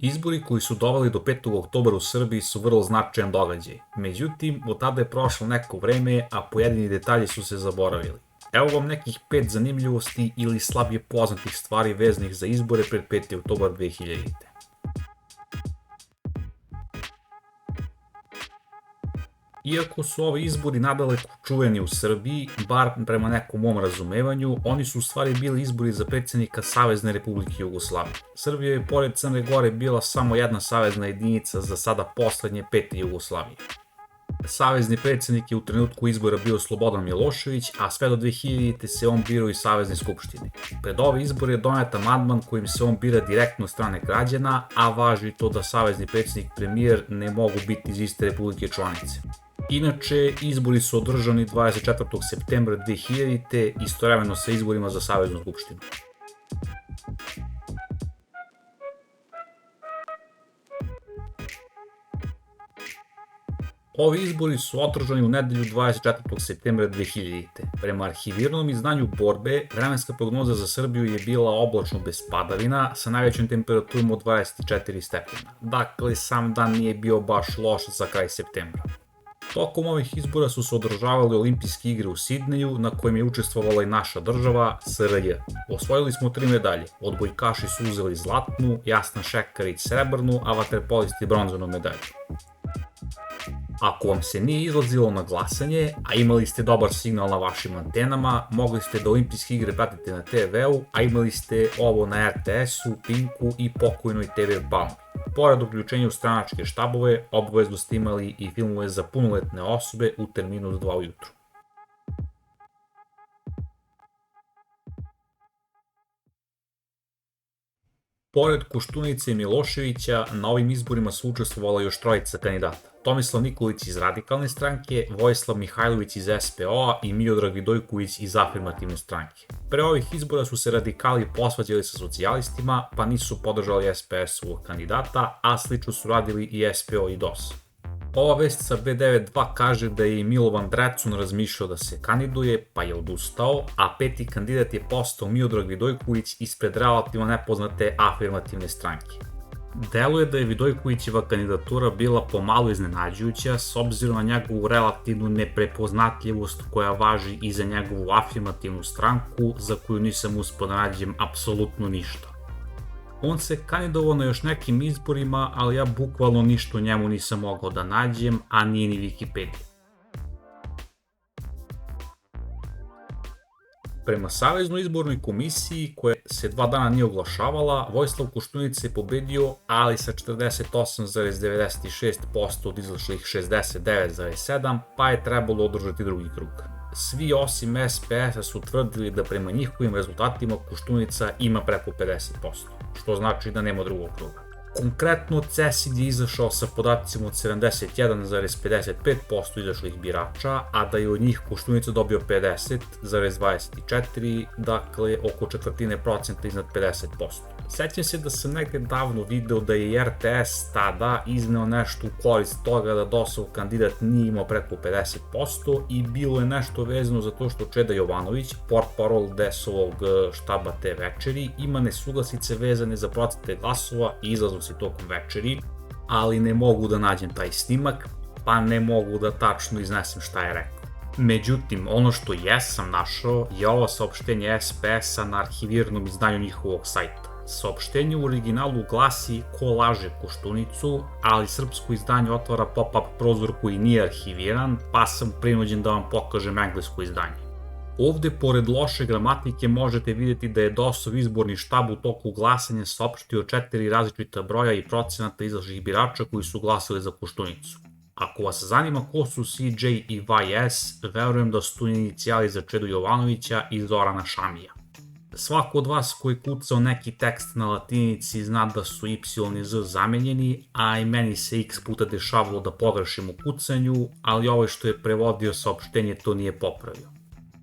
Izbori koji su doveli do 5. oktobra u Srbiji su vrlo značajan događaj. Međutim, od tada je prošlo neko vreme, a pojedini detalji su se zaboravili. Evo vam nekih 5 zanimljivosti ili slabije poznatih stvari vezanih za izbore pred 5. oktobar 2000. Iako su ovi izbori nadaleko čuveni u Srbiji, bar prema nekom mom razumevanju, oni su u stvari bili izbori za predsjednika Savezne Republike Jugoslavije. Srbija je pored Crne Gore bila samo jedna savezna jedinica za sada poslednje 5. Jugoslavije. Savezni predsjednik je u trenutku izbora bio Slobodan Milošević, a sve do 2000. se on birao iz Savezne skupštine. Pred ove izbore je donet amandman kojim se on bira direktno od strane građana, a važi to da savezni predsjednik i premijer ne mogu biti iz iste republike članice. Inače, izbori su održani 24. septembra 2000. istovremeno sa izborima za Saveznu skupštinu. Ovi izbori su održani u nedelju 24. septembra 2000. Prema arhiviranom izdanju Borbe, vremenska prognoza za Srbiju je bila oblačno bez padavina sa najvećom temperaturom od 24 stepena. Dakle, sam dan nije bio baš loš za kraj septembra. Tokom ovih izbora su se održavale olimpijske igre u Sidneju, na kojim je učestvovala i naša država, SRJ. Osvojili smo 3 medalje, odbojkaši su uzeli zlatnu, Jasna Šekarić srebrnu, a vaterpolisti bronzanu medalju. Ako vam se nije izlazilo na glasanje, a imali ste dobar signal na vašim antenama, mogli ste da olimpijske igre pratite na TV-u, a imali ste ovo na RTS-u, Pinku i pokojnoj TV Palmi. Pored uključenja u stranačke štabove, obavezno ste imali i filmove za punoletne osobe u terminu od 2 ujutru. Pored Koštunice i Miloševića, na ovim izborima su učestvovala još 3 kandidata. Tomislav Nikolić iz Radikalne stranke, Vojislav Mihajlović iz SPO-a i Miodrag Vidojković iz Afirmativne stranke. Pre ovih izbora su se radikali posvađali sa socijalistima, pa nisu podržali SPS-ovog kandidata, a slično su radili i SPO i DOS. Ova vest sa B92 kaže da je i Milovan Drecun razmišljao da se kandiduje, pa je odustao, a 5. kandidat je postao Miodrag Vidojković ispred relativno nepoznate Afirmativne stranke. Deluje da je Vidojkovićeva kandidatura bila pomalo iznenađujuća s obzirom na njegovu relativnu neprepoznatljivost koja važi i za njegovu afirmativnu stranku za koju nisam uspio da nađem apsolutno ništa. On se kandidovao na još nekim izborima, ali ja bukvalno ništa o njemu nisam mogao da nađem, a nije ni Wikipedia. Prema Saveznoj izbornoj komisiji, koja se 2 dana nije oglašavala, Vojislav Koštunica je pobedio, ali sa 48,96% od izašlih 69,7%, pa je trebalo održati drugi krug. Svi osim SPS-a su tvrdili da prema njihovim rezultatima Koštunica ima preko 50%, što znači da nema drugog kruga. Konkretno, CESID je izašao sa podacima od 71,55% izašlih birača, a da je od njih Koštunica dobio 50,24%, dakle oko četvrtine procenta iznad 50%. Sećam se da sam negde davno video da je i RTS tada izneo nešto u korist toga da DOS-ov kandidat nije imao preko 50% i bilo je nešto vezano za to što Čeda Jovanović, portparol DS-ovog štaba te večeri, ima nesuglasice vezane za procente glasova i izlaznosti tokom večeri, ali ne mogu da nađem taj snimak, pa ne mogu da tačno iznesem šta je rekao. Međutim, ono što jesam našao je ovo saopštenje SPS-a na arhiviranom izdanju njihovog sajta. Saopštenje u originalu glasi ko laže Koštunicu, ali srpsko izdanje otvara pop-up prozor koji nije arhiviran, pa sam prinuđen da vam pokažem englesko izdanje. Ovde, pored loše gramatike, možete vidjeti da je DOS-ov izborni štab u toku glasanja saopštio 4 različita broja i procenata izašlih birača koji su glasali za Koštunicu. Ako vas zanima ko su CJ i YS, verujem da su tu inicijali za Čedu Jovanovića i Zorana Šamija. Svako od vas koji kucao neki tekst na latinici zna da su y i z zamenjeni, a i meni se x puta dešavalo da pogrešim u kucanju, ali ovaj što je prevodio saopštenje to nije popravio.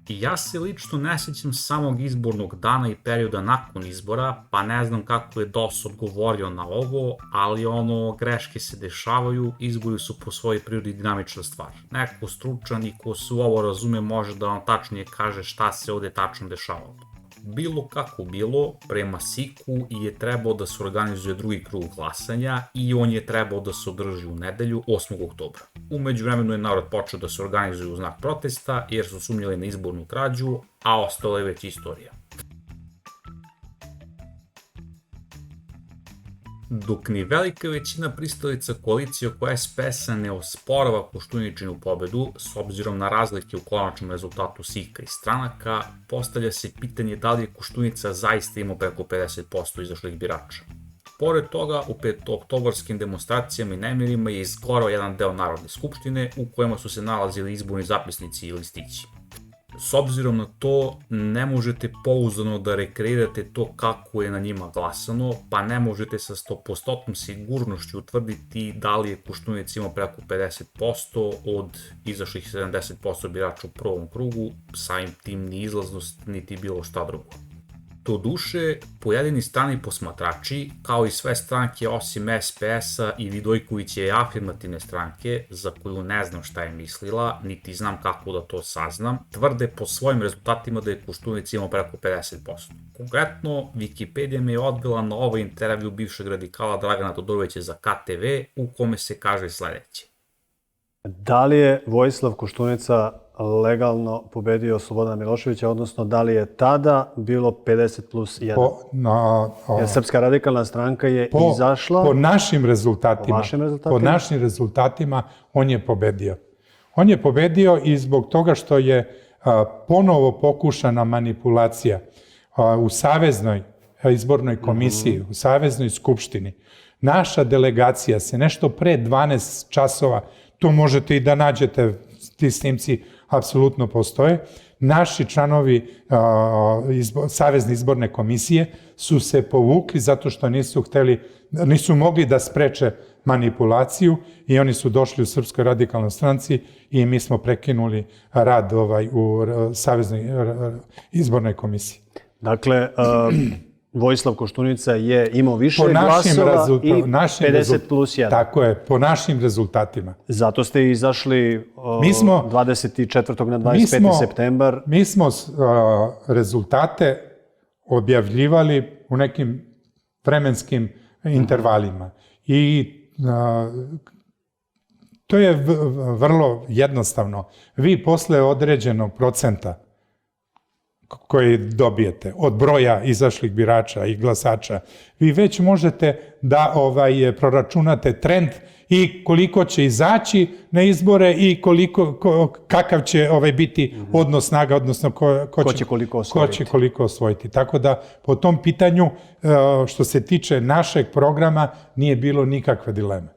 I ja se lično ne sjećam samog izbornog dana i perioda nakon izbora, pa ne znam kako je DOS odgovorio na ovo, ali greške se dešavaju, izbori su po svojoj prirodi dinamična stvar. Neko stručan i ko se u ovo razume može da vam tačnije kaže šta se ovde tačno dešavalo. Bilo kako bilo, prema SIK-u je trebao da se organizuje drugi krug glasanja i on je trebao da se održi u nedelju 8. oktobra. U međuvremenu je narod počeo da se organizuje u znak protesta jer su sumnjali na izbornu krađu, a ostalo je već istorija. Dok ni velika većina pristalica koalicije oko SPS-a ne osporava Koštuničinu pobedu, s obzirom na razlike u konačnom rezultatu SIK-a i stranaka, postavlja se pitanje da li je Koštunica zaista imao preko 50% izašlih birača. Pored toga, u petooktobarskim demonstracijama i nemirima je izgorao jedan deo Narodne skupštine u kojima su se nalazili izborni zapisnici i listići. S obzirom na to, ne možete pouzdano da rekreirate to kako je na njima glasano, pa ne možete sa 100% sigurnošću utvrditi da li je Koštunica imao preko 50% od izašlih 70% birača u prvom krugu, samim tim ni izlaznost niti bilo šta drugo. Doduše, pojedini strani posmatrači, kao i sve stranke osim SPS-a i Vidojkovićeve afirmativne stranke, za koju ne znam šta je mislila, niti znam kako da to saznam, tvrde po svojim rezultatima da je Koštunica imao preko 50%. Konkretno, Wikipedia me je odvela na ovaj intervju bivšeg radikala Dragana Todorovića za KTV, u kome se kaže sledeće. Da li je Vojislav Koštunica legalno pobedio Slobodana Miloševića, odnosno da li je tada bilo 50+1? Jer Srpska radikalna stranka je izašla... Po našim rezultatima on je pobedio. On je pobedio i zbog toga što je ponovo pokušana manipulacija u Saveznoj izbornoj komisiji, u Saveznoj skupštini. Naša delegacija se nešto pre 12 časova, to možete i da nađete, ti snimci apsolutno postoje, naši članovi Savezne izborne komisije su se povukli zato što nisu mogli da spreče manipulaciju i oni su došli u Srpskoj radikalnoj stranci i mi smo prekinuli rad u Saveznoj izbornoj komisiji. Dakle, Vojislav Koštunica je imao više glasova i 50+1. Tako je, po našim rezultatima. Zato ste izašli 24. na 25. septembar. Mi smo rezultate objavljivali u nekim vremenskim intervalima. I to je vrlo jednostavno. Vi posle određenog procenta koji dobijete od broja izašlih birača i glasača, vi već možete da proračunate trend i koliko će izaći na izbore i kakav će biti odnos snaga, odnosno ko će koliko osvojiti. Tako da po tom pitanju, što se tiče našeg programa, nije bilo nikakve dileme.